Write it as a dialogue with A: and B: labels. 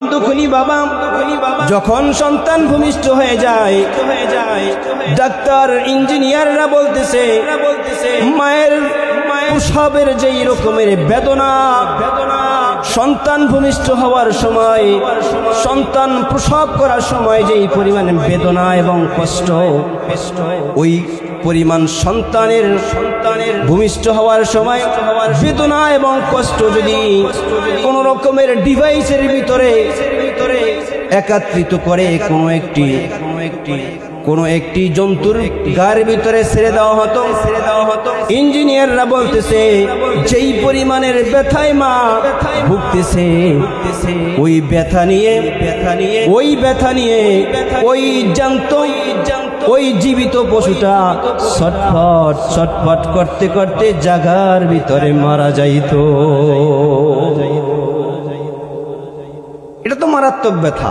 A: দুঃখী বাবা যখন সন্তান ভূমিষ্ঠ হয়ে যায়, ডাক্তার ইঞ্জিনিয়াররা বলতেছে মায়ের প্রসবের যেই রকমের বেদনা, সন্তান ভূমিষ্ঠ হওয়ার সময়, সন্তান প্রসব করার সময় যেই পরিমাণে বেদনা এবং কষ্ট, ওই পরিমাণ সন্তানের ভূমিষ্ঠ হওয়ার সময় বেদনা এবং কষ্ট যদি কোন রকমের ডিভাইসের ভিতরে একত্রিত করে কোনো একটি জন্তুর গার ভিতরে ছেড়ে দেওয়া হতো, ইঞ্জিনিয়াররা বলতেছে যেই পরিমাণের ব্যথায় মা ভুগতেছে, ওই ব্যথা নিয়ে ওই জীবিত পশুটা ছটফট করতে করতে জাগার ভিতরে মারা যাইত। এটা তো মারাত্মক ব্যথা।